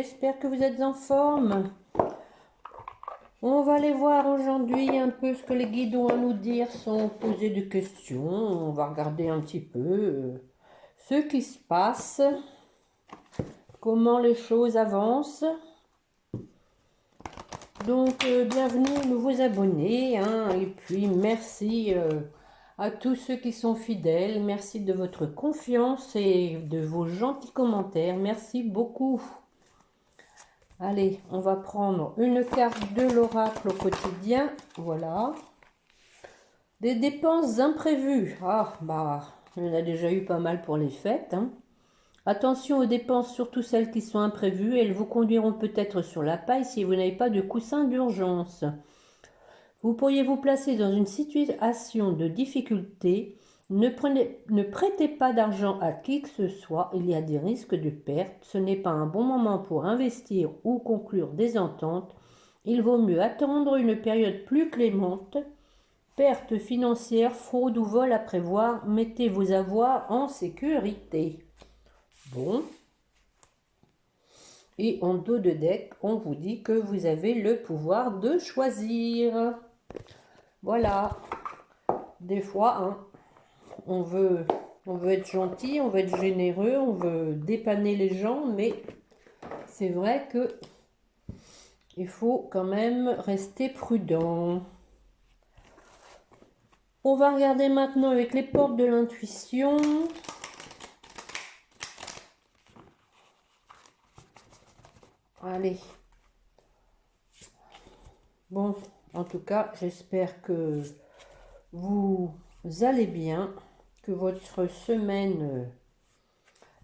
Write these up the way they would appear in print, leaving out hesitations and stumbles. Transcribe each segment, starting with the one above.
j'espère que vous êtes en forme. On va aller voir aujourd'hui un peu ce que les guides ont à nous dire sans poser de questions. On va regarder un petit peu ce qui se passe, comment les choses avancent. Donc, bienvenue nouveaux abonnés, hein, et puis merci à tous ceux qui sont fidèles. Merci de votre confiance et de vos gentils commentaires. Merci beaucoup. Allez, on va prendre une carte de l'oracle au quotidien. Voilà. Des dépenses imprévues. Ah, bah, il y en a déjà eu pas mal pour les fêtes, hein. Attention aux dépenses, surtout celles qui sont imprévues. Elles vous conduiront peut-être sur la paille si vous n'avez pas de coussin d'urgence. Vous pourriez vous placer dans une situation de difficulté. Ne prêtez pas d'argent à qui que ce soit, il y a des risques de perte. Ce n'est pas un bon moment pour investir ou conclure des ententes. Il vaut mieux attendre une période plus clémente. Perte financière, fraude ou vol à prévoir. Mettez vos avoirs en sécurité. Bon. Et en dos de deck, on vous dit que vous avez le pouvoir de choisir. Voilà. Des fois, hein, on veut être gentil, on veut être généreux, on veut dépanner les gens, mais c'est vrai que il faut quand même rester prudent. On va regarder maintenant avec les portes de l'intuition. Allez. Bon, en tout cas, j'espère que vous allez bien, que votre semaine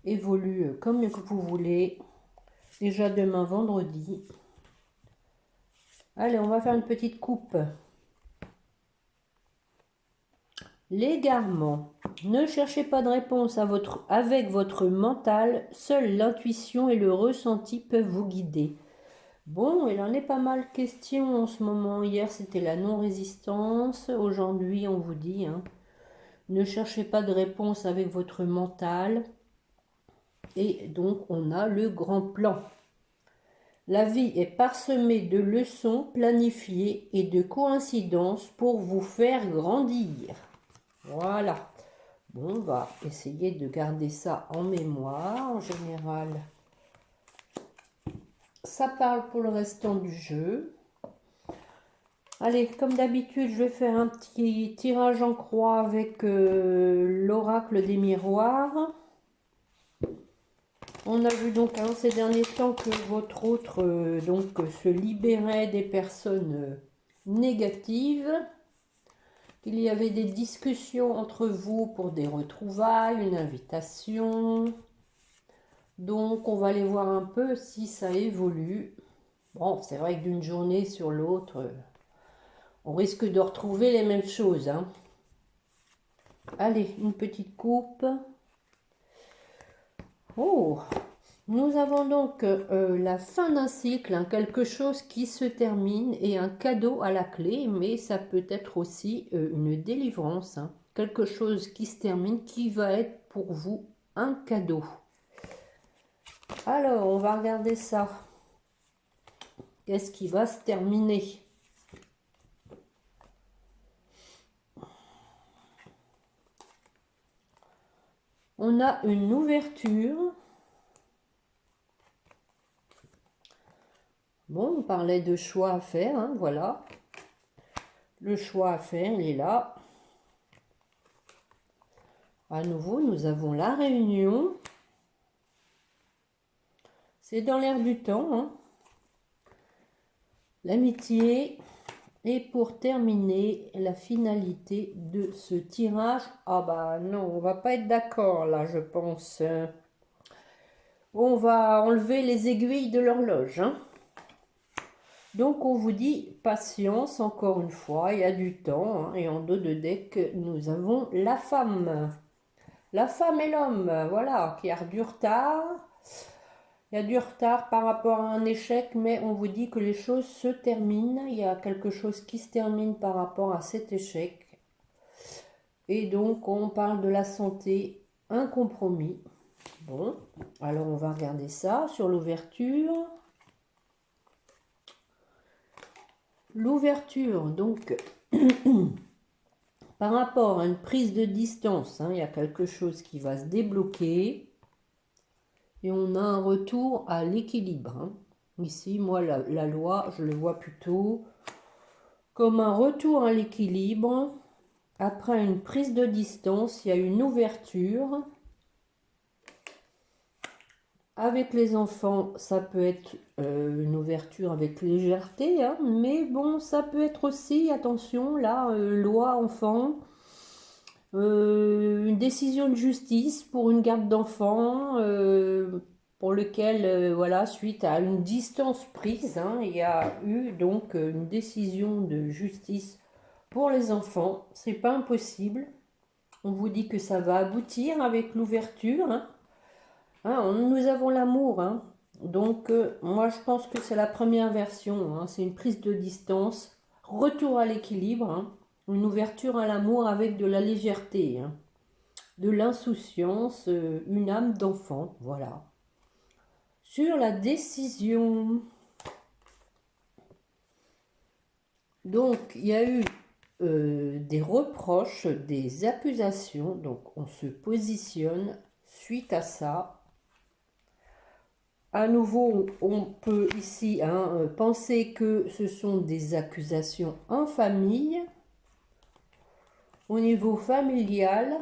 évolue comme vous voulez. Déjà demain vendredi. Allez, on va faire une petite coupe. L'égarement. Ne cherchez pas de réponse avec votre mental. Seule l'intuition et le ressenti peuvent vous guider. Bon, il en est pas mal question en ce moment. Hier, c'était la non-résistance. Aujourd'hui, on vous dit, hein, ne cherchez pas de réponse avec votre mental. Et donc, on a le grand plan. La vie est parsemée de leçons planifiées et de coïncidences pour vous faire grandir. Voilà. Bon, on va essayer de garder ça en mémoire. En général, ça parle pour le restant du jeu. Allez, comme d'habitude, je vais faire un petit tirage en croix avec l'oracle des miroirs. On a vu donc ces derniers temps que votre autre se libérait des personnes négatives, qu'il y avait des discussions entre vous pour des retrouvailles, une invitation. Donc on va aller voir un peu si ça évolue. Bon, c'est vrai que d'une journée sur l'autre, on risque de retrouver les mêmes choses, hein. Allez, une petite coupe. Oh, nous avons donc la fin d'un cycle, hein, quelque chose qui se termine et un cadeau à la clé, mais ça peut être aussi une délivrance, hein, quelque chose qui se termine, qui va être pour vous un cadeau. Alors, on va regarder ça. Qu'est-ce qui va se terminer? On a une ouverture. Bon, on parlait de choix à faire, hein, voilà. Le choix à faire, il est là. À nouveau, nous avons la réunion. C'est dans l'air du temps, hein. L'amitié. Et pour terminer, la finalité de ce tirage. Ah bah non, on va pas être d'accord là, je pense. On va enlever les aiguilles de l'horloge, hein. Donc on vous dit patience, encore une fois, il y a du temps, hein. Et en dos de deck, nous avons la femme. La femme et l'homme, voilà, qui a du retard. Il y a du retard par rapport à un échec, mais on vous dit que les choses se terminent. Il y a quelque chose qui se termine par rapport à cet échec. Et donc, on parle de la santé, un compromis. Bon, alors on va regarder ça sur l'ouverture. L'ouverture, donc, par rapport à une prise de distance, hein, il y a quelque chose qui va se débloquer. Et on a un retour à l'équilibre. Hein. Ici, moi, la loi, je le vois plutôt comme un retour à l'équilibre. Après une prise de distance, il y a une ouverture. Avec les enfants, ça peut être une ouverture avec légèreté, hein, mais bon, ça peut être aussi, attention, là, loi enfant, une décision de justice pour une garde d'enfant, pour lequel, voilà, suite à une distance prise, hein, il y a eu donc une décision de justice pour les enfants. C'est pas impossible. On vous dit que ça va aboutir avec l'ouverture, hein. Hein, nous avons l'amour, hein. Donc moi je pense que c'est la première version, hein. C'est une prise de distance, retour à l'équilibre, hein. Une ouverture à l'amour avec de la légèreté, hein. De l'insouciance, une âme d'enfant, voilà. Sur la décision, donc il y a eu des reproches, des accusations, donc on se positionne suite à ça. À nouveau, on peut ici penser que ce sont des accusations en famille, au niveau familial.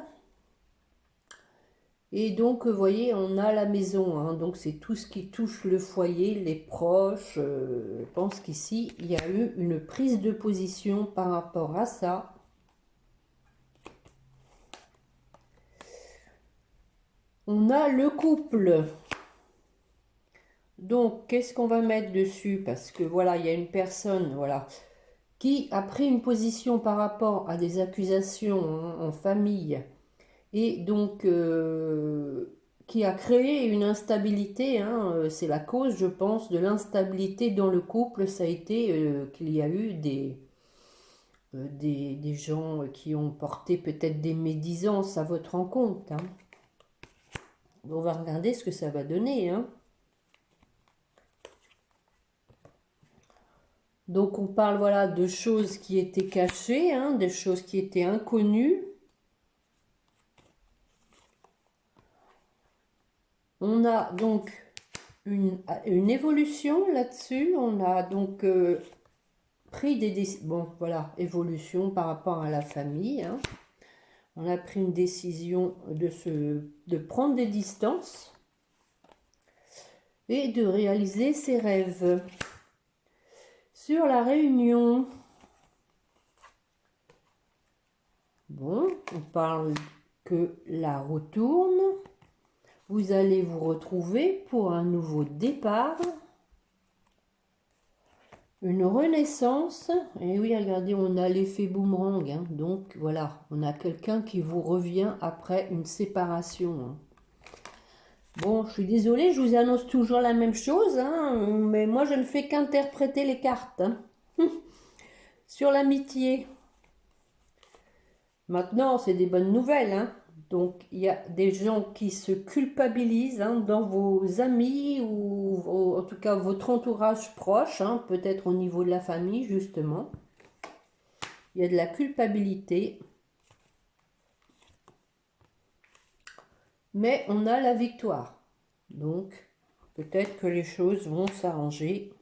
Et donc, vous voyez, on a la maison, hein, donc c'est tout ce qui touche le foyer, les proches. Je pense qu'ici, il y a eu une prise de position par rapport à ça. On a le couple. Donc, qu'est-ce qu'on va mettre dessus? Parce que voilà, il y a une personne, voilà, qui a pris une position par rapport à des accusations, hein, en famille, et donc qui a créé une instabilité, hein, c'est la cause, je pense, de l'instabilité dans le couple. Ça a été qu'il y a eu des gens qui ont porté peut-être des médisances à votre rencontre, hein. On va regarder ce que ça va donner, hein. Donc on parle, voilà, de choses qui étaient cachées, hein, des choses qui étaient inconnues. On a donc une évolution là-dessus. On a donc pris des décisions. Bon, voilà, évolution par rapport à la famille, hein. On a pris une décision de prendre des distances et de réaliser ses rêves. Sur la réunion, bon, on parle que la roue tourne. Vous allez vous retrouver pour un nouveau départ. Une renaissance. Et oui, regardez, on a l'effet boomerang, hein. Donc voilà, on a quelqu'un qui vous revient après une séparation, hein. Bon, je suis désolée, je vous annonce toujours la même chose, hein, mais moi je ne fais qu'interpréter les cartes, hein. Sur l'amitié. Maintenant, c'est des bonnes nouvelles, hein. Donc, il y a des gens qui se culpabilisent, hein, dans vos amis ou en tout cas votre entourage proche, hein, peut-être au niveau de la famille, justement. Il y a de la culpabilité. Mais on a la victoire. Donc, peut-être que les choses vont s'arranger.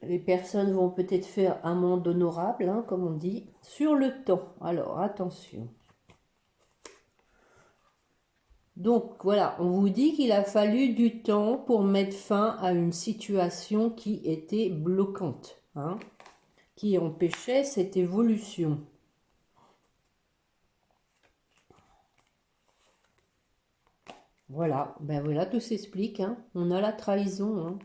Les personnes vont peut-être faire amende honorable, hein, comme on dit, sur le temps. Alors, attention. Donc voilà, on vous dit qu'il a fallu du temps pour mettre fin à une situation qui était bloquante, hein, qui empêchait cette évolution. Voilà, ben voilà, tout s'explique, hein. On a la trahison, hein.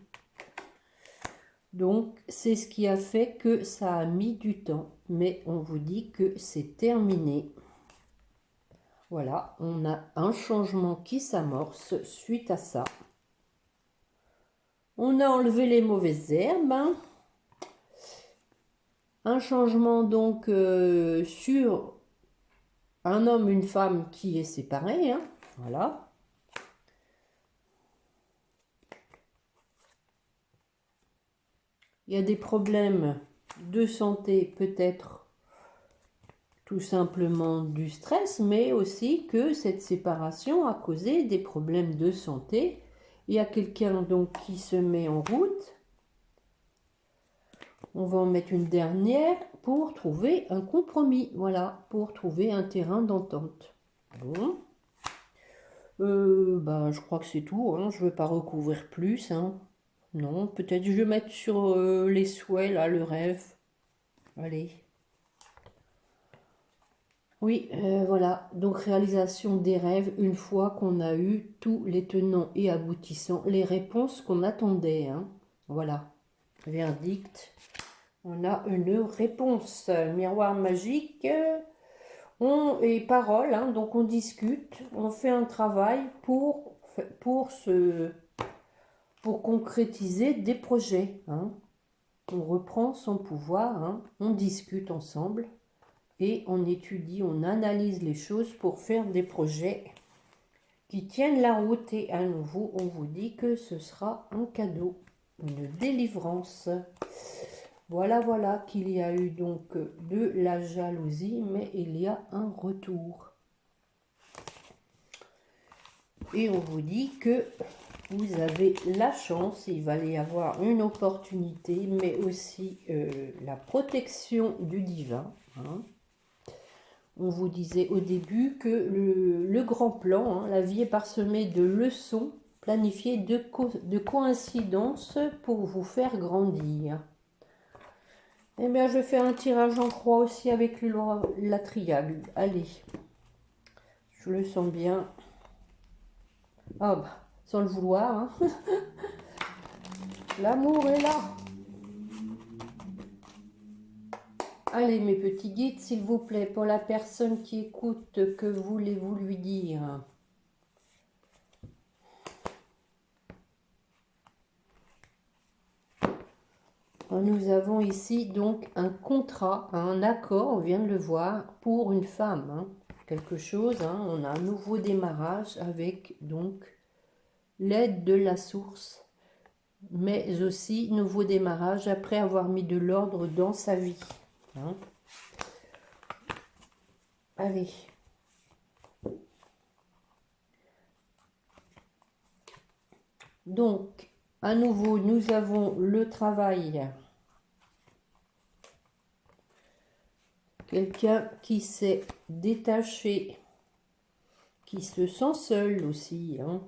Donc c'est ce qui a fait que ça a mis du temps, mais on vous dit que c'est terminé. Voilà, on a un changement qui s'amorce suite à ça. On a enlevé les mauvaises herbes, hein. Un changement donc sur un homme, une femme qui est séparé, hein. Voilà. Il y a des problèmes de santé, peut-être tout simplement du stress, mais aussi que cette séparation a causé des problèmes de santé. Il y a quelqu'un donc qui se met en route. On va en mettre une dernière pour trouver un compromis, voilà, pour trouver un terrain d'entente. Bon. Je crois que c'est tout, hein. Je ne veux pas recouvrir plus, hein. Non, peut-être je vais mettre sur les souhaits, là, le rêve. Allez. Oui, voilà. Donc, réalisation des rêves, une fois qu'on a eu tous les tenants et aboutissants, les réponses qu'on attendait, hein. Voilà. Verdict. On a une réponse. Miroir magique. Et parole, hein, donc on discute, on fait un travail pour concrétiser des projets, hein. On reprend son pouvoir, hein, on discute ensemble et on étudie, on analyse les choses pour faire des projets qui tiennent la route. Et à nouveau, on vous dit que ce sera un cadeau, une délivrance. Voilà, voilà qu'il y a eu donc de la jalousie, mais il y a un retour. Et on vous dit que vous avez la chance, il va y avoir une opportunité, mais aussi la protection du divin, hein. On vous disait au début que le grand plan, hein, la vie est parsemée de leçons planifiées, de coïncidences pour vous faire grandir. Eh bien, je fais un tirage en croix aussi avec la triade. Allez, je le sens bien. Ah bah, sans le vouloir, hein. L'amour est là. Allez, mes petits guides, s'il vous plaît, pour la personne qui écoute, que voulez-vous lui dire? Nous avons ici donc un contrat, un accord, on vient de le voir, pour une femme, hein. Quelque chose, hein, on a un nouveau démarrage avec donc l'aide de la source, mais aussi nouveau démarrage après avoir mis de l'ordre dans sa vie, hein. Allez. Donc, à nouveau, nous avons le travail. Quelqu'un qui s'est détaché, qui se sent seul aussi, hein.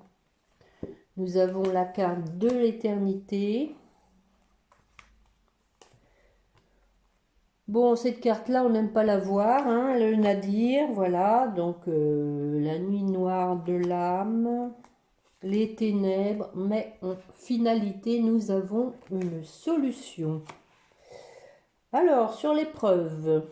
Nous avons la carte de l'éternité. Bon, cette carte-là, on n'aime pas la voir, hein, le nadir, voilà. Donc, la nuit noire de l'âme, les ténèbres, mais en finalité, nous avons une solution. Alors, sur l'épreuve.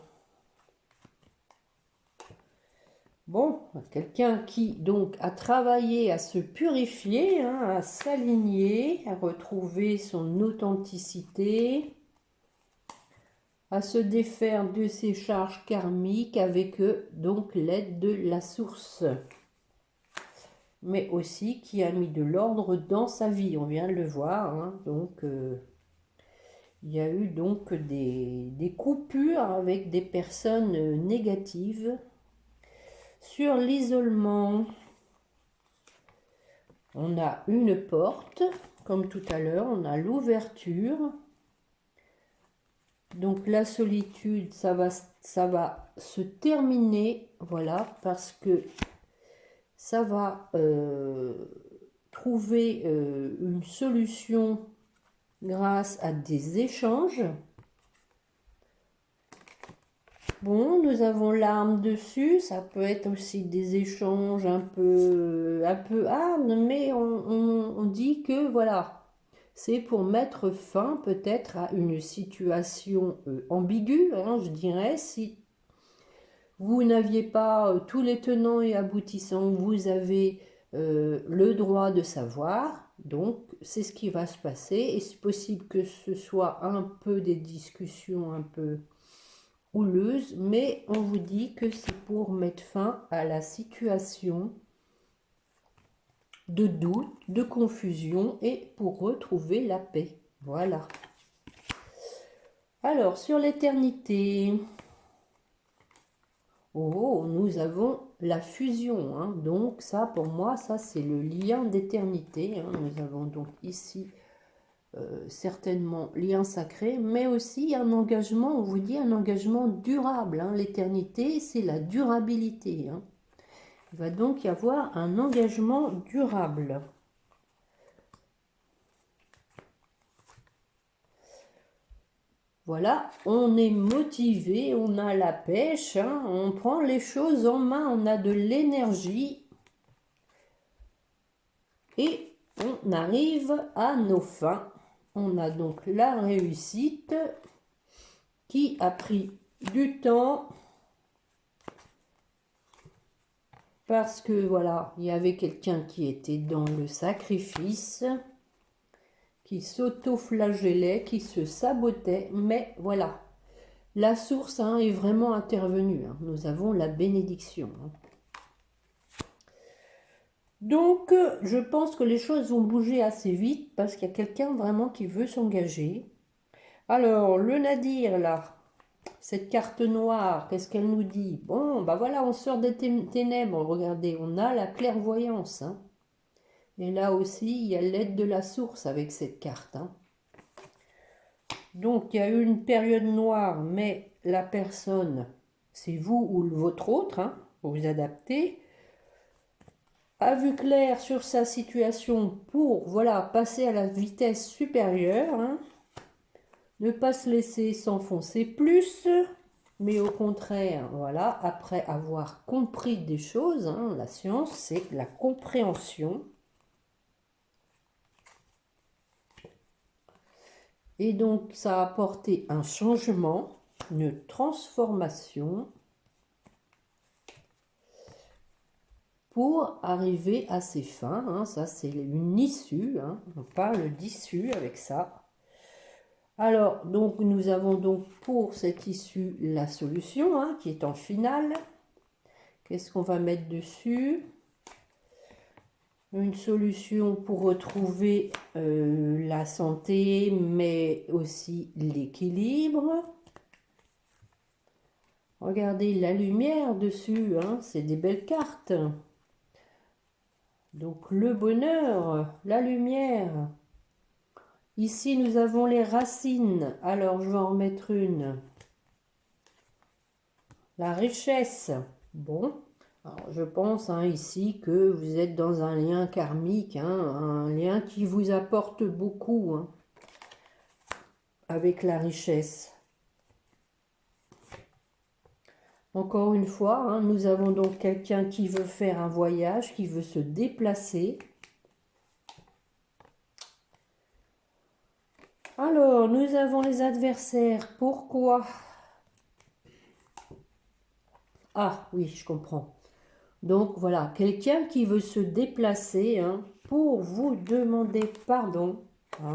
Bon, quelqu'un qui donc a travaillé à se purifier, hein, à s'aligner, à retrouver son authenticité, à se défaire de ses charges karmiques avec donc l'aide de la source, mais aussi qui a mis de l'ordre dans sa vie, on vient de le voir, hein. Donc il y a eu donc des coupures avec des personnes négatives. Sur l'isolement, on a une porte, comme tout à l'heure, on a l'ouverture. Donc la solitude, ça va se terminer, voilà, parce que ça va trouver une solution grâce à des échanges. Bon, nous avons l'arme dessus, ça peut être aussi des échanges un peu âmes, mais on dit que voilà, c'est pour mettre fin peut-être à une situation ambiguë, hein, je dirais. Si vous n'aviez pas tous les tenants et aboutissants, vous avez le droit de savoir, donc c'est ce qui va se passer, et c'est possible que ce soit un peu des discussions un peu houleuse, mais on vous dit que c'est pour mettre fin à la situation de doute, de confusion et pour retrouver la paix. Voilà. Alors, sur l'éternité, oh, nous avons la fusion. Hein. Donc, ça, pour moi, ça, c'est le lien d'éternité. Hein. Nous avons donc ici, certainement, lien sacré, mais aussi un engagement, on vous dit, un engagement durable. Hein. L'éternité, c'est la durabilité. Hein. Il va donc y avoir un engagement durable. Voilà, on est motivé, on a la pêche, hein, on prend les choses en main, on a de l'énergie et on arrive à nos fins. On a donc la réussite qui a pris du temps parce que voilà, il y avait quelqu'un qui était dans le sacrifice, qui s'auto-flagellait, qui se sabotait, mais voilà. La source hein, est vraiment intervenue. Hein. Nous avons la bénédiction. Hein. Donc, je pense que les choses vont bouger assez vite parce qu'il y a quelqu'un vraiment qui veut s'engager. Alors, le Nadir, là, cette carte noire, qu'est-ce qu'elle nous dit? Bon, bah voilà, on sort des ténèbres. Regardez, on a la clairvoyance. Hein. Et là aussi, il y a l'aide de la source avec cette carte. Hein. Donc, il y a eu une période noire, mais la personne, c'est vous ou votre autre, hein, vous vous adaptez, a vu clair sur sa situation pour, voilà, passer à la vitesse supérieure, hein, ne pas se laisser s'enfoncer plus, mais au contraire, voilà, après avoir compris des choses, hein, la science, c'est la compréhension. Et donc, ça a apporté un changement, une transformation pour arriver à ses fins. Hein. Ça, c'est une issue. Hein. On parle d'issue avec ça. Alors, donc, nous avons donc pour cette issue la solution hein, qui est en finale. Qu'est-ce qu'on va mettre dessus? Une solution pour retrouver la santé, mais aussi l'équilibre. Regardez la lumière dessus, hein, c'est des belles cartes. Donc le bonheur, la lumière. Ici, nous avons les racines. Alors, je vais en remettre une. La richesse. Bon. Alors, je pense hein, ici que vous êtes dans un lien karmique, hein, un lien qui vous apporte beaucoup hein, avec la richesse. Encore une fois, hein, nous avons donc quelqu'un qui veut faire un voyage, qui veut se déplacer. Alors, nous avons les adversaires. Pourquoi? Ah, oui, je comprends. Donc, voilà, quelqu'un qui veut se déplacer hein, pour vous demander pardon. Hein.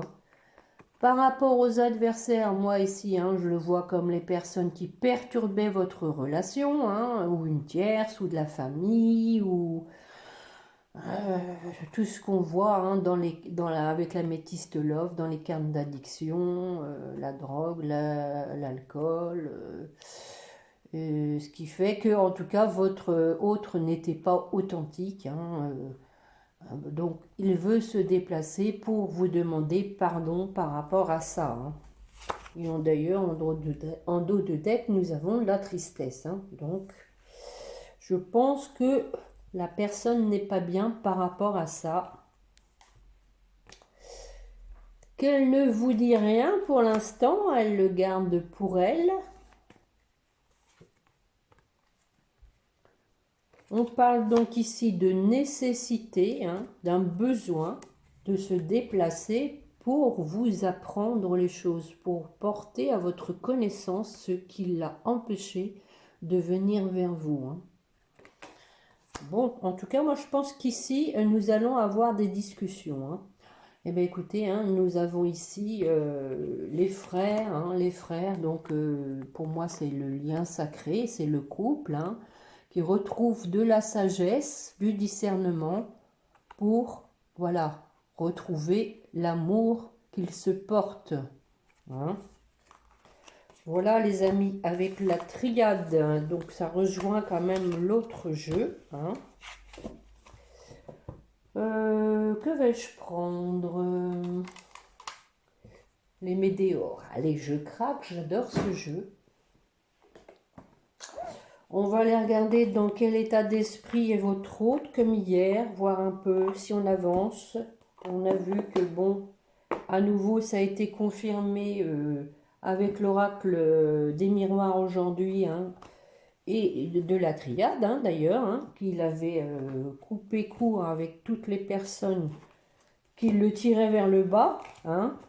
Par rapport aux adversaires, moi ici, hein, je le vois comme les personnes qui perturbaient votre relation, hein, ou une tierce, ou de la famille, ou tout ce qu'on voit hein, avec la métiste love, dans les cartes d'addiction, la drogue, l'alcool, ce qui fait que, en tout cas, votre autre n'était pas authentique. Hein, donc, il veut se déplacer pour vous demander pardon par rapport à ça. Hein. Et d'ailleurs, en dos de deck, nous avons la tristesse. Hein. Donc, je pense que la personne n'est pas bien par rapport à ça. Qu'elle ne vous dit rien pour l'instant, elle le garde pour elle. On parle donc ici de nécessité, hein, d'un besoin de se déplacer pour vous apprendre les choses, pour porter à votre connaissance ce qui l'a empêché de venir vers vous. Hein. Bon, en tout cas, moi je pense qu'ici, nous allons avoir des discussions. Hein. Eh bien écoutez, hein, nous avons ici les frères, hein, donc pour moi c'est le lien sacré, c'est le couple, hein, qui retrouve de la sagesse, du discernement pour voilà, retrouver l'amour qu'ils se portent. Hein. Voilà les amis, avec la triade, hein, donc ça rejoint quand même l'autre jeu. Hein. Que vais-je prendre? Les météores. Allez, je craque, j'adore ce jeu. On va aller regarder dans quel état d'esprit est votre hôte, comme hier, voir un peu si on avance. On a vu que, bon, à nouveau, ça a été confirmé avec l'oracle des miroirs aujourd'hui, hein, et de la triade, hein, d'ailleurs, hein, qu'il avait coupé court avec toutes les personnes qui le tiraient vers le bas, hein,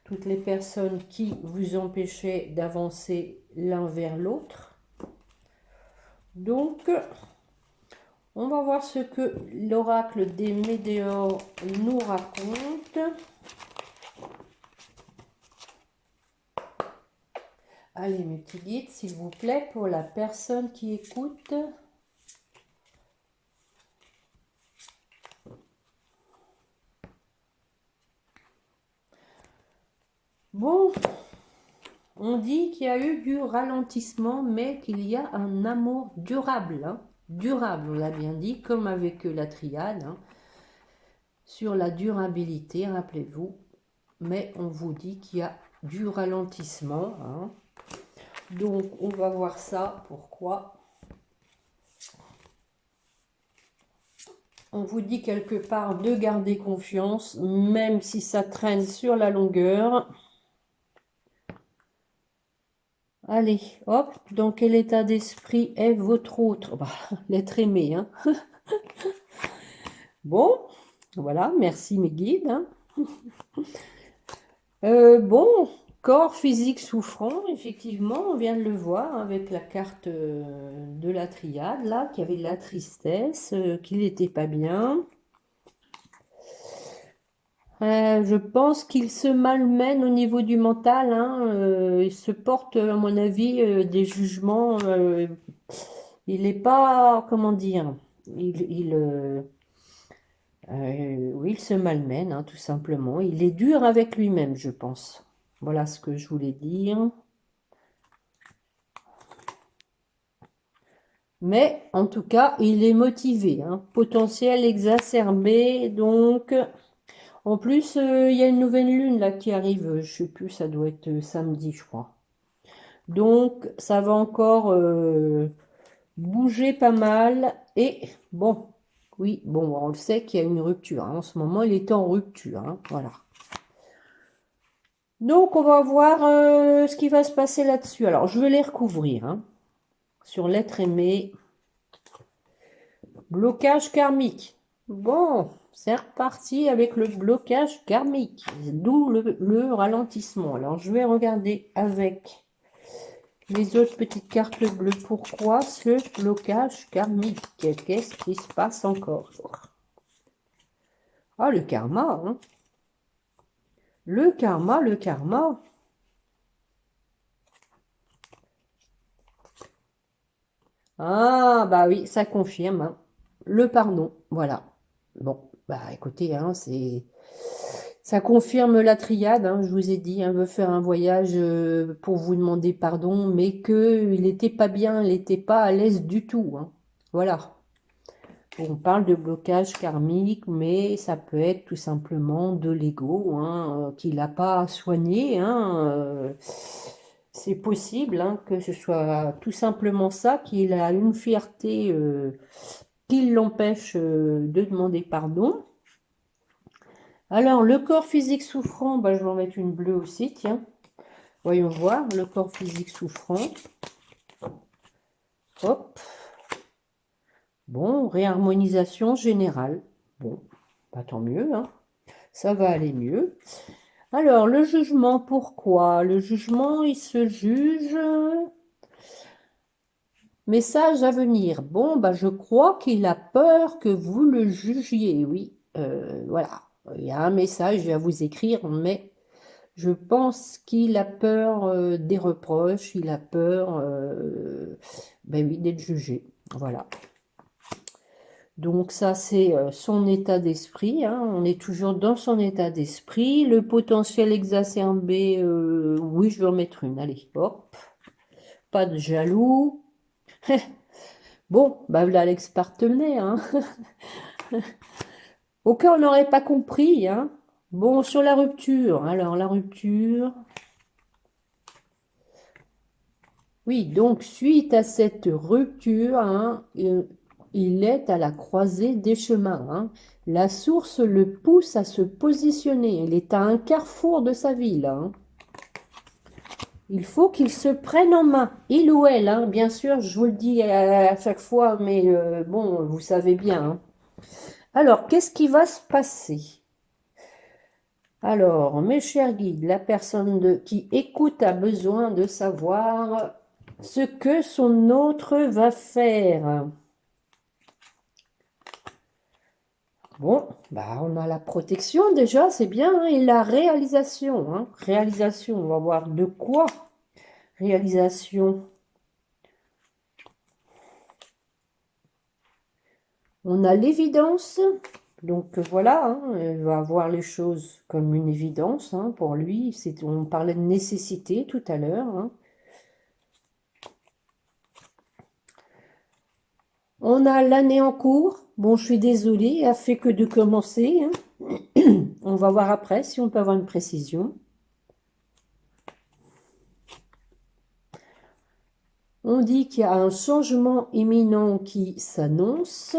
toutes les personnes qui vous empêchaient d'avancer l'un vers l'autre. Donc, on va voir ce que l'oracle des météores nous raconte. Allez, mes petits guides, s'il vous plaît, pour la personne qui écoute. Bon, on dit qu'il y a eu du ralentissement, mais qu'il y a un amour durable. Hein. Durable, on l'a bien dit, comme avec la triade. Hein. Sur la durabilité, rappelez-vous. Mais on vous dit qu'il y a du ralentissement. Hein. Donc, on va voir ça. Pourquoi? On vous dit quelque part de garder confiance, même si ça traîne sur la longueur. Allez, hop, dans quel état d'esprit est votre autre? Bah, l'être aimé, hein. Bon, voilà, merci mes guides. Hein. Bon, corps physique souffrant, effectivement, on vient de le voir avec la carte de la triade, là, qui avait de la tristesse, qu'il n'était pas bien. Je pense qu'il se malmène au niveau du mental. Hein, il se porte, à mon avis, des jugements. Il n'est pas, comment dire, oui, il se malmène, hein, tout simplement. Il est dur avec lui-même, je pense. Voilà ce que je voulais dire. Mais, en tout cas, il est motivé. Hein, potentiel exacerbé, donc... En plus, il y a une nouvelle lune là qui arrive, je sais plus, ça doit être samedi, je crois. Donc, ça va encore bouger pas mal. Et bon, oui, bon, on le sait qu'il y a une rupture. Hein. En ce moment, il est en rupture. Hein, voilà. Donc, on va voir ce qui va se passer là-dessus. Alors, je vais les recouvrir. Hein, sur l'être aimé. Blocage karmique. Bon, c'est reparti avec le blocage karmique, d'où le ralentissement. Alors, je vais regarder avec les autres petites cartes bleues. Pourquoi ce blocage karmique? Qu'est-ce qui se passe encore? Ah, le karma, hein. Le karma, le karma. Ah, bah oui, ça confirme. Hein. Le pardon, voilà. Bon, bah écoutez, hein, ça confirme la triade, hein, je vous ai dit, hein, veut faire un voyage pour vous demander pardon, mais qu'il n'était pas bien, il n'était pas à l'aise du tout. Hein. Voilà. On parle de blocage karmique, mais ça peut être tout simplement de l'ego hein, qu'il n'a pas soigné. Hein, c'est possible hein, que ce soit tout simplement ça, qu'il a une fierté qui l'empêche de demander pardon. Alors, le corps physique souffrant, bah, je vais en mettre une bleue aussi, tiens. Voyons voir, le corps physique souffrant. Hop. Bon, réharmonisation générale. Bon, bah, tant mieux, hein. Ça va aller mieux. Alors, le jugement, pourquoi? Le jugement, il se juge. Message à venir. Bon, bah, je crois qu'il a peur que vous le jugiez, oui. Voilà. Il y a un message à vous écrire, mais je pense qu'il a peur des reproches, il a peur ben oui, d'être jugé. Voilà. Donc ça, c'est son état d'esprit, hein. On est toujours dans son état d'esprit. Le potentiel exacerbé, oui, je vais en mettre une. Allez, hop, pas de jaloux. Bon, bah voilà l'ex-partenaire, hein. Au cas où on n'aurait pas compris, hein. Bon, sur la rupture, alors la rupture. Oui, donc suite à cette rupture, hein, il est à la croisée des chemins, hein. La source le pousse à se positionner. Il est à un carrefour de sa vie, là, hein. Il faut qu'il se prenne en main, il ou elle, hein. Bien sûr, je vous le dis à chaque fois, mais bon, vous savez bien, hein. Alors, qu'est-ce qui va se passer? Alors, mes chers guides, la personne qui écoute a besoin de savoir ce que son autre va faire. Bon, bah on a la protection déjà, c'est bien, hein, et la réalisation, hein. Réalisation, on va voir de quoi. Réalisation. On a l'évidence, donc voilà, hein, il va voir les choses comme une évidence, hein, pour lui. On parlait de nécessité tout à l'heure, hein. On a l'année en cours. Bon, je suis désolée, elle a fait que de commencer, hein. On va voir après si on peut avoir une précision. On dit qu'il y a un changement imminent qui s'annonce.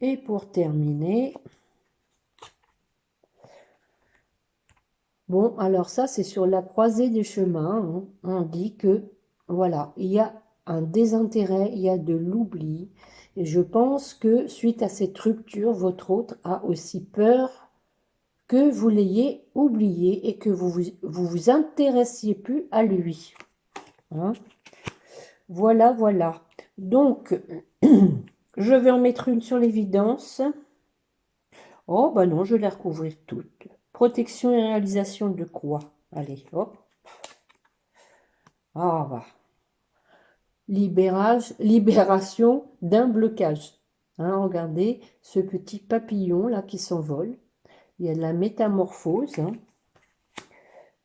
Et pour terminer, bon, alors ça, c'est sur la croisée des chemins, hein. On dit que, voilà, il y a un désintérêt, il y a de l'oubli. Et je pense que suite à cette rupture, votre autre a aussi peur que vous l'ayez oublié et que vous intéressiez plus à lui, hein. Voilà, voilà. Donc, je vais en mettre une sur l'évidence. Oh, bah non, je vais les recouvrir toutes. Protection et réalisation de quoi? Allez, hop. Ah, bah. Libération d'un blocage. Hein, regardez ce petit papillon là qui s'envole. Il y a de la métamorphose, hein.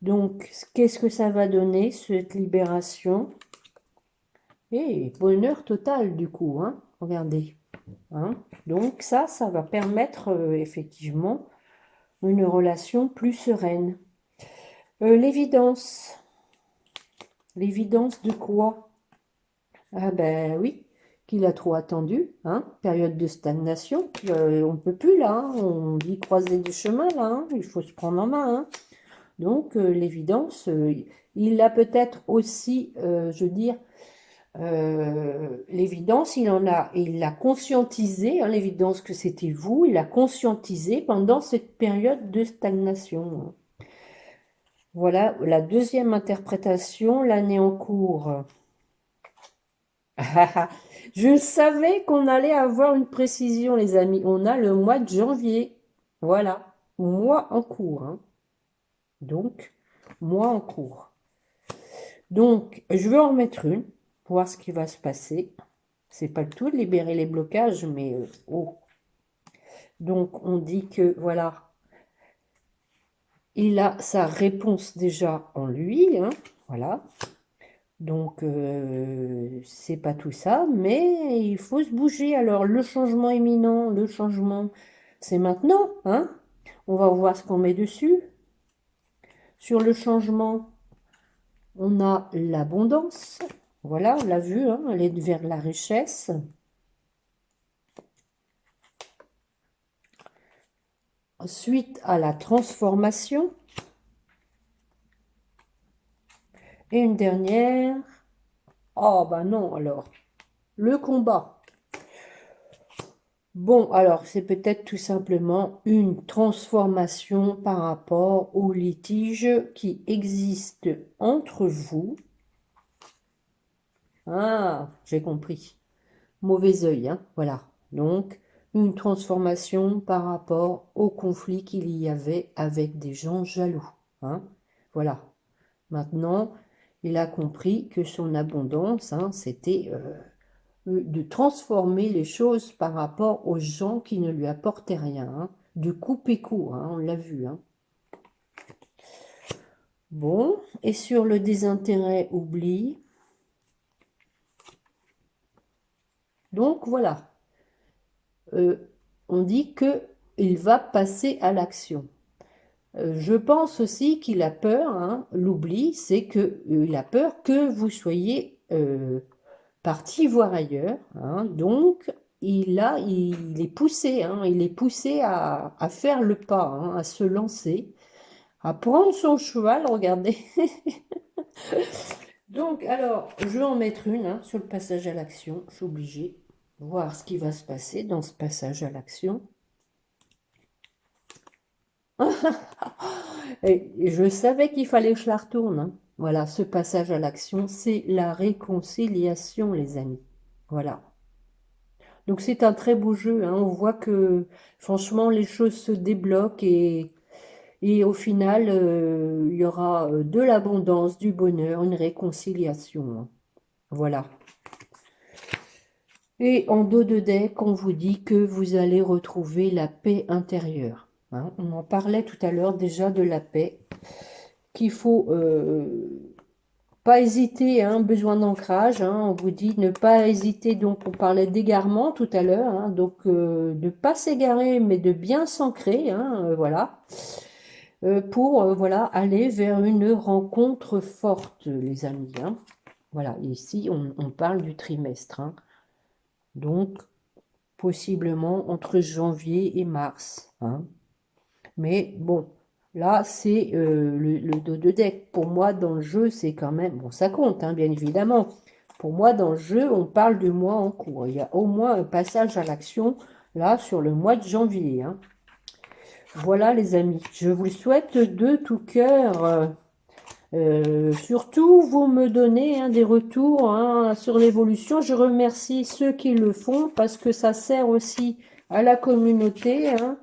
Donc, qu'est-ce que ça va donner, cette libération? Et bonheur total du coup, hein. Regardez, hein. Donc ça va permettre effectivement une relation plus sereine. L'évidence. L'évidence de quoi? Ah ben oui, qu'il a trop attendu, hein, période de stagnation. On ne peut plus là, hein, on dit croiser du chemin là, hein, il faut se prendre en main, hein. Donc l'évidence, il a peut-être aussi, je veux dire, l'évidence, il l'a conscientisé, hein, l'évidence que c'était vous, il l'a conscientisé pendant cette période de stagnation. Voilà la deuxième interprétation, l'année en cours. Je savais qu'on allait avoir une précision, les amis. On a le mois de janvier. Voilà, mois en cours, hein. Donc, mois en cours. Donc, je vais en remettre une pour voir ce qui va se passer. C'est pas le tout de libérer les blocages, mais oh. Donc, on dit que, voilà, il a sa réponse déjà en lui, hein. Voilà. Donc, c'est pas tout ça, mais il faut se bouger. Alors, le changement imminent, le changement, c'est maintenant, hein. On va voir ce qu'on met dessus. Sur le changement, on a l'abondance. Voilà, on l'a vu, hein, elle est vers la richesse. Ensuite, à la transformation. Et une dernière. Oh, bah non, alors. Le combat. Bon, alors, c'est peut-être tout simplement une transformation par rapport au litige qui existe entre vous. Ah, j'ai compris. Mauvais œil, hein, voilà. Donc, une transformation par rapport au conflit qu'il y avait avec des gens jaloux, hein. Voilà. Maintenant, il a compris que son abondance, hein, c'était de transformer les choses par rapport aux gens qui ne lui apportaient rien, hein, de couper court, hein, on l'a vu. Hein. Bon, et sur le désintérêt, oubli. Donc voilà, Euh, on dit que il va passer à l'action. Je pense aussi qu'il a peur, hein, l'oubli, c'est que il a peur que vous soyez parti voir ailleurs, hein, donc il est poussé, hein, il est poussé à faire le pas, hein, à se lancer, à prendre son cheval, regardez. Donc, alors, je vais en mettre une hein, sur le passage à l'action, je suis obligée de voir ce qui va se passer dans ce passage à l'action. Et je savais qu'il fallait que je la retourne. Hein. Voilà, ce passage à l'action, c'est la réconciliation, les amis. Voilà. Donc c'est un très beau jeu. Hein. On voit que franchement, les choses se débloquent et au final, il y aura de l'abondance, du bonheur, une réconciliation. Hein. Voilà. Et en dos de deck, on vous dit que vous allez retrouver la paix intérieure. Hein. On en parlait tout à l'heure déjà de la paix, qu'il faut pas hésiter, hein, besoin d'ancrage. Hein, on vous dit ne pas hésiter. Donc, on parlait d'égarement tout à l'heure. Hein, donc, de ne pas s'égarer, mais de bien s'ancrer. Hein, voilà. Pour voilà, aller vers une rencontre forte, les amis. Hein. Voilà. Ici, on parle du trimestre. Hein. Donc, possiblement entre janvier et mars. Hein. Mais bon. Là, c'est le dos de deck. Pour moi, dans le jeu, c'est quand même... Bon, ça compte, hein, bien évidemment. Pour moi, dans le jeu, on parle du mois en cours. Il y a au moins un passage à l'action, là, sur le mois de janvier. Hein. Voilà, les amis. Je vous souhaite de tout cœur. Surtout, vous me donnez hein, des retours hein, sur l'évolution. Je remercie ceux qui le font parce que ça sert aussi à la communauté. Hein.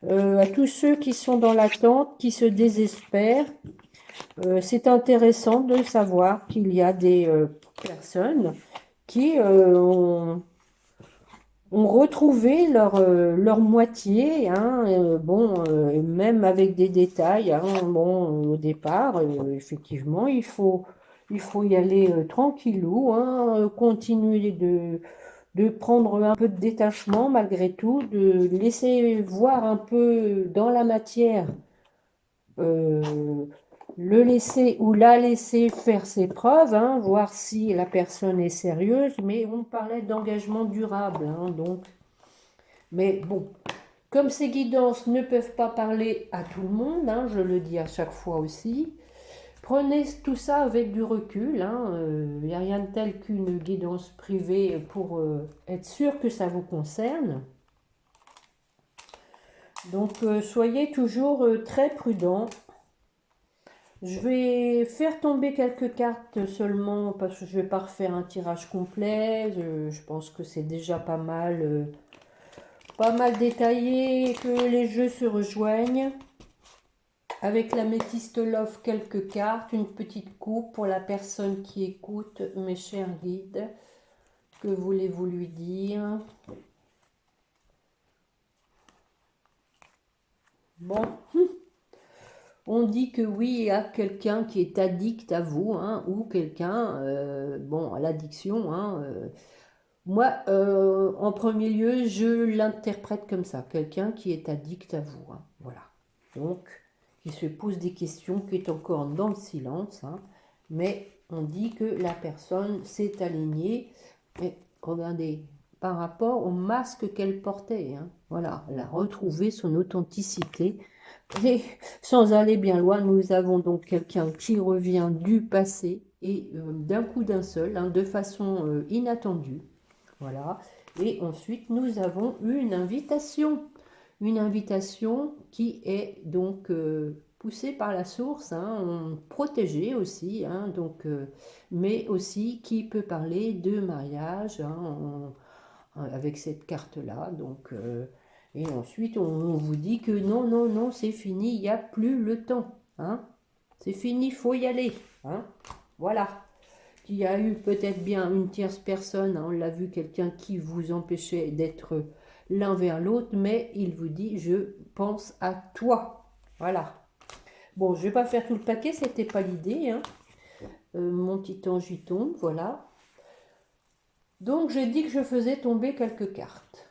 À tous ceux qui sont dans l'attente, qui se désespèrent. C'est intéressant de savoir qu'il y a des personnes qui ont retrouvé leur moitié, hein, bon, même avec des détails. Hein, bon, au départ, effectivement, il faut y aller tranquillou, hein, continuer de prendre un peu de détachement malgré tout, de laisser voir un peu dans la matière, euh, le laisser ou la laisser faire ses preuves, hein, voir si la personne est sérieuse, mais on parlait d'engagement durable, hein, donc. Mais bon, comme ces guidances ne peuvent pas parler à tout le monde, hein, je le dis à chaque fois aussi, prenez tout ça avec du recul. Il n'y a rien de tel qu'une guidance privée pour être sûr que ça vous concerne. Donc, soyez toujours très prudents. Je vais faire tomber quelques cartes seulement parce que je ne vais pas refaire un tirage complet. Je pense que c'est déjà pas mal détaillé, que les jeux se rejoignent. Avec la métiste Love, quelques cartes, une petite coupe pour la personne qui écoute, mes chers guides. Que voulez-vous lui dire? Bon, on dit que oui, il y a quelqu'un qui est addict à vous, hein, ou quelqu'un, bon, à l'addiction. Hein, moi, en premier lieu, je l'interprète comme ça, quelqu'un qui est addict à vous. Hein, voilà. Donc, qui se pose des questions, qui est encore dans le silence, hein, mais on dit que la personne s'est alignée. Et regardez, par rapport au masque qu'elle portait, hein, voilà, elle a retrouvé son authenticité. Et sans aller bien loin, nous avons donc quelqu'un qui revient du passé et d'un coup d'un seul, hein, de façon inattendue. Voilà. Et ensuite, nous avons une invitation. Une invitation qui est donc poussée par la source, hein, protégée aussi, hein, donc, mais aussi qui peut parler de mariage hein, avec cette carte-là. Donc, et ensuite, on vous dit que non, non, non, c'est fini, il n'y a plus le temps. Hein, c'est fini, il faut y aller. Hein, voilà. qu'il y a eu peut-être bien une tierce personne, hein, on l'a vu, quelqu'un qui vous empêchait d'être l'un vers l'autre, mais il vous dit, je pense à toi. Voilà. Bon, je vais pas faire tout le paquet, c'était pas l'idée, hein. Mon petit ange y tombe, voilà. Donc, j'ai dit que je faisais tomber quelques cartes.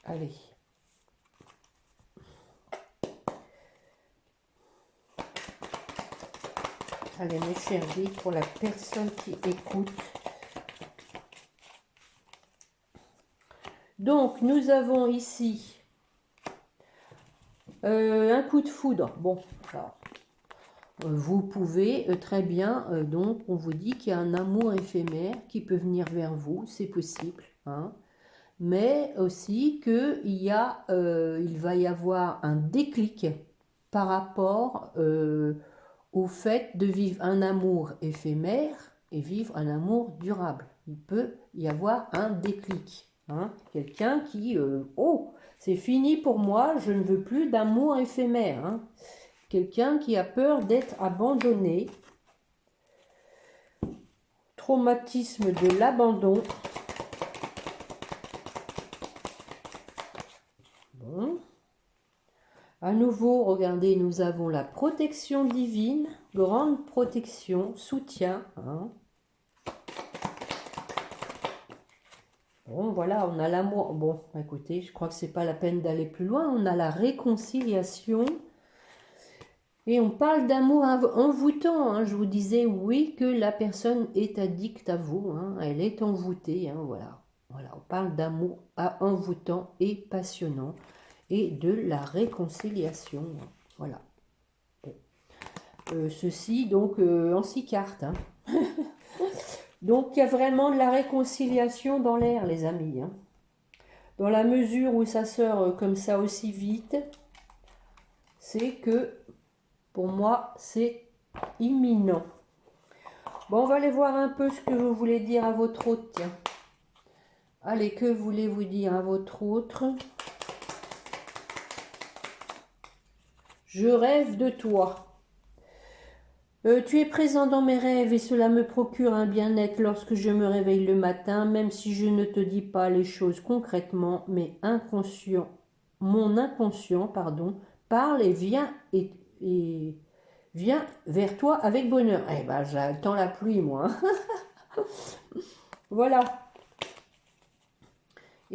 Allez. Allez, mes chers guides, pour la personne qui écoute. Donc, nous avons ici un coup de foudre. Bon, alors, vous pouvez très bien, donc, on vous dit qu'il y a un amour éphémère qui peut venir vers vous, c'est possible, hein. Mais aussi il va y avoir un déclic par rapport au fait de vivre un amour éphémère et vivre un amour durable. Il peut y avoir un déclic, hein. Quelqu'un qui, oh, c'est fini pour moi, je ne veux plus d'amour éphémère, hein. Quelqu'un qui a peur d'être abandonné, traumatisme de l'abandon. Bon. À nouveau, regardez, nous avons la protection divine, grande protection, soutien, hein. Bon, voilà, on a l'amour. Bon, écoutez, je crois que c'est pas la peine d'aller plus loin. On a la réconciliation. Et on parle d'amour envoûtant, hein. Je vous disais, oui, que la personne est addicte à vous, hein. Elle est envoûtée, hein, voilà. Voilà, on parle d'amour envoûtant et passionnant et de la réconciliation, voilà. Bon. Ceci, donc, en 6 cartes, hein. Donc, il y a vraiment de la réconciliation dans l'air, les amis, hein. Dans la mesure où ça sort comme ça aussi vite, c'est que, pour moi, c'est imminent. Bon, on va aller voir un peu ce que vous voulez dire à votre autre, tiens. Allez, que voulez-vous dire à votre autre? Je rêve de toi. Tu es présent dans mes rêves et cela me procure un bien-être lorsque je me réveille le matin, même si je ne te dis pas les choses concrètement, mais mon inconscient, pardon, parle et vient vers toi avec bonheur. Eh ben, j'attends la pluie, moi. Voilà.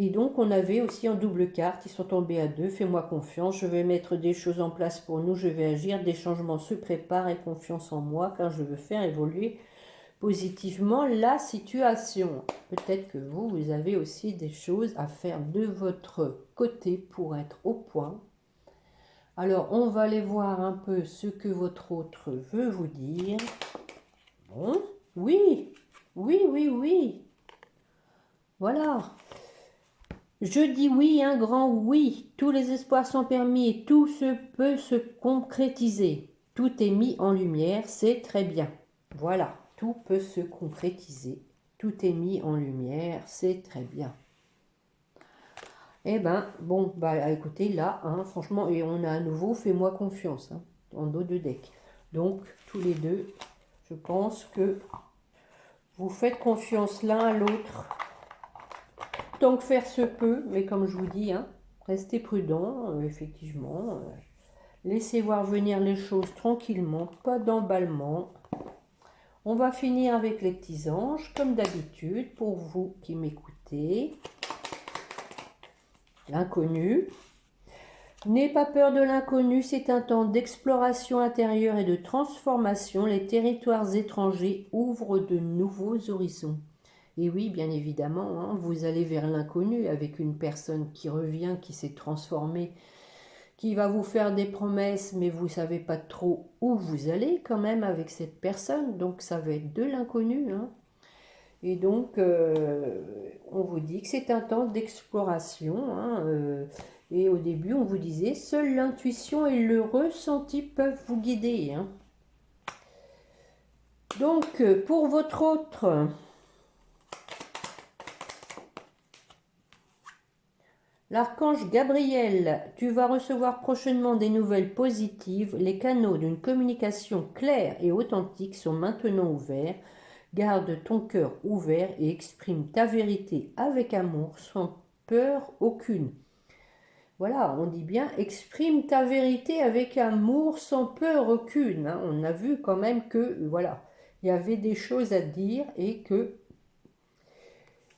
Et donc, on avait aussi en double carte, ils sont tombés à 2, fais-moi confiance, je vais mettre des choses en place pour nous, je vais agir, des changements se préparent et confiance en moi, car je veux faire évoluer positivement la situation. Peut-être que vous avez aussi des choses à faire de votre côté pour être au point. Alors, on va aller voir un peu ce que votre autre veut vous dire. Bon, oui, oui, oui, oui. Voilà. Je dis oui, un grand oui. Tous les espoirs sont permis et tout peut se concrétiser. Tout est mis en lumière, c'est très bien. Voilà, tout peut se concrétiser. Tout est mis en lumière, c'est très bien. Eh ben, bon, bah écoutez, là, hein, franchement, et on a à nouveau, fais-moi confiance, hein, en dos de deck. Donc, tous les deux, je pense que vous faites confiance l'un à l'autre. Tant que faire se peut, mais comme je vous dis, hein, restez prudent, effectivement. Laissez voir venir les choses tranquillement, pas d'emballement. On va finir avec les petits anges, comme d'habitude, pour vous qui m'écoutez. L'inconnu. N'aie pas peur de l'inconnu, c'est un temps d'exploration intérieure et de transformation. Les territoires étrangers ouvrent de nouveaux horizons. Et oui, bien évidemment, hein, vous allez vers l'inconnu avec une personne qui revient, qui s'est transformée, qui va vous faire des promesses, mais vous ne savez pas trop où vous allez quand même avec cette personne. Donc ça va être de l'inconnu, hein. Et donc, on vous dit que c'est un temps d'exploration, hein, et au début, on vous disait, seule l'intuition et le ressenti peuvent vous guider, hein. Donc, pour votre autre... L'archange Gabriel, tu vas recevoir prochainement des nouvelles positives. Les canaux d'une communication claire et authentique sont maintenant ouverts. Garde ton cœur ouvert et exprime ta vérité avec amour, sans peur aucune. Voilà, on dit bien, exprime ta vérité avec amour, sans peur aucune. Hein. On a vu quand même que, voilà, il y avait des choses à dire et que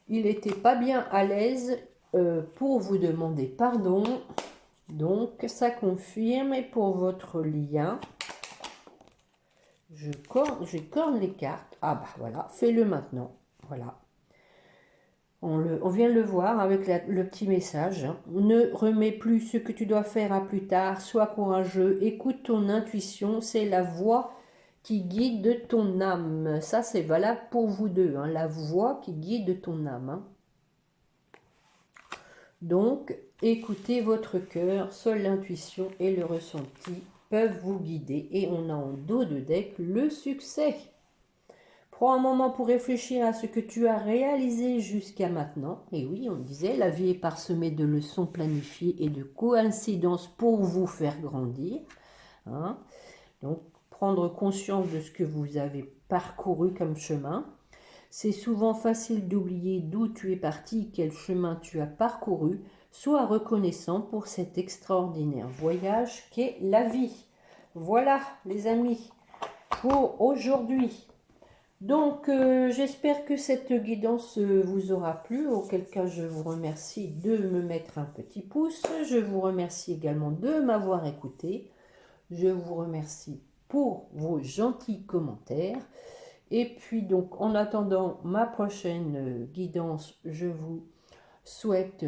il n'était pas bien à l'aise pour vous demander pardon. Donc, ça confirme. Et pour votre lien, je corne les cartes. Ah bah voilà, fais-le maintenant. Voilà. On vient de le voir avec le petit message. Hein. Ne remets plus ce que tu dois faire à plus tard. Sois courageux. Écoute ton intuition. C'est la voix qui guide ton âme. Ça, c'est valable pour vous deux. Hein. La voix qui guide ton âme. Hein. Donc, écoutez votre cœur. Seule l'intuition et le ressenti peuvent vous guider. Et on a en dos de deck le succès. Prends un moment pour réfléchir à ce que tu as réalisé jusqu'à maintenant. Et oui, on disait, la vie est parsemée de leçons planifiées et de coïncidences pour vous faire grandir. Hein. Donc, prendre conscience de ce que vous avez parcouru comme chemin. C'est souvent facile d'oublier d'où tu es parti, quel chemin tu as parcouru. Sois reconnaissant pour cet extraordinaire voyage qu'est la vie. Voilà, les amis, pour aujourd'hui. Donc, j'espère que cette guidance vous aura plu, auquel cas je vous remercie de me mettre un petit pouce. Je vous remercie également de m'avoir écouté. Je vous remercie pour vos gentils commentaires. Et puis donc, en attendant ma prochaine guidance, je vous souhaite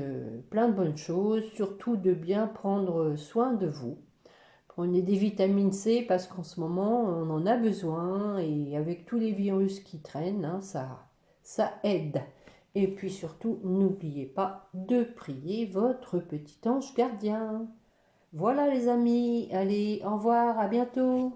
plein de bonnes choses, surtout de bien prendre soin de vous. Prenez des vitamines C parce qu'en ce moment, on en a besoin et avec tous les virus qui traînent, hein, ça aide. Et puis surtout, n'oubliez pas de prier votre petit ange gardien. Voilà les amis, allez, au revoir, à bientôt.